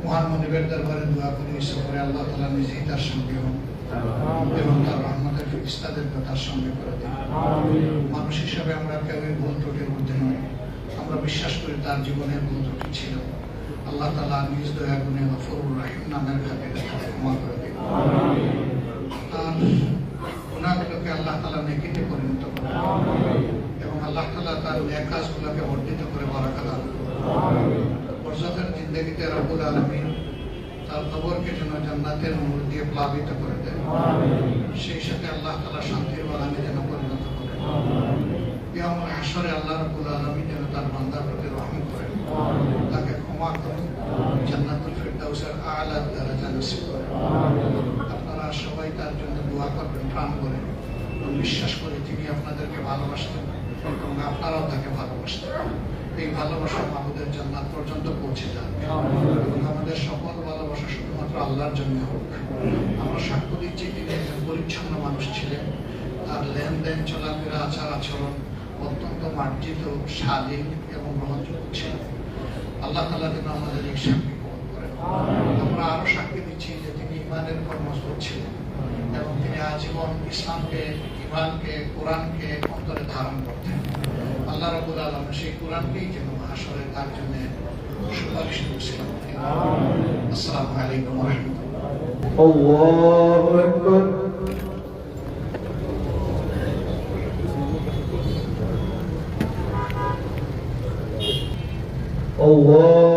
মহান মনিবের দরবারে দোয়া করি সফরে আল্লাহ তাআলা নিজেই তার সঙ্গে হন এবং তার রহমতের ফেরেশতাদেরকে তার সঙ্গে করে দিন। মানুষ হিসাবে আমরা কেউই ভুল ত্রুটির মধ্যে নই। আমরা বিশ্বাস করি তার জীবনের ভুল ত্রুটি ছিল। আল্লাহ তাআলা নিজ দয়া গুণে গফুরুর রহিম নামের খাতিরে তাকে ক্ষমা করে দিন। তার গুনাহগুলোকে আল্লাহ তাআলা নেকিতে পরিণত করে এবং আল্লাহ তাআলা তার নেক কাজগুলোকে বর্ধিত করে বারাকা দান করুন। বরজাখের জিন্দেগিতে রব্বুল আলামিন তার কবরকে যেন জান্নাতের নূর দিয়ে প্লাবিত করে দেন। সেই সাথে আল্লাহ তাআলা শান্তির বাগানে যেন পরিণত করেন। কিয়ামত হাশরে আল্লাহ রাব্বুল আলামিন যেন তার বান্দার প্রতি রহম করেন, তাকে ক্ষমা করেন, জান্নাতুল ফিরদাউসের আলা দরজা নসিব করেন। আপনারা সবাই তার জন্য দোয়া করবেন প্রাণ করে। বিশ্বাস করি তিনি আপনাদেরকে ভালোবাসতেন এবং আপনারাও তাকে ভালোবাসতেন। এই ভালোবাসা আমাদের জান্নাত পর্যন্ত পৌঁছে যাবে এবং আমাদের সকল ভালোবাসা শুধুমাত্র আল্লাহর জন্য হোক। আমরা সাক্ষ্য দিচ্ছি তিনি একজন পরিচ্ছন্ন মানুষ ছিলেন। তার লেনদেন, চলাফেরা, আচার আচরণ অত্যন্ত মার্জিত, স্বাধীন এবং গ্রহণযোগ্য ছিল। আল্লাহ তাআলা যেন আমাদের এই সাক্ষী কবুল করেন। আমরা আরো সাক্ষী দিচ্ছি যে তিনি ইমানের উপর মজবুত ছিলেন এবং তিনি আজীবন ইসলামকে, ইমানকে, কোরআনকে অন্তরে ধারণ করতেন। আল্লাহ রাব্বুল আলামিন সেই কোরআনকেই যেন হাশরে তার জন্য সুপারিশ করেছিলেন। আসসালামু আলাইকুম ওয়া রাহমাতুল্লাহ। আল্লাহু আকবার। আল্লাহ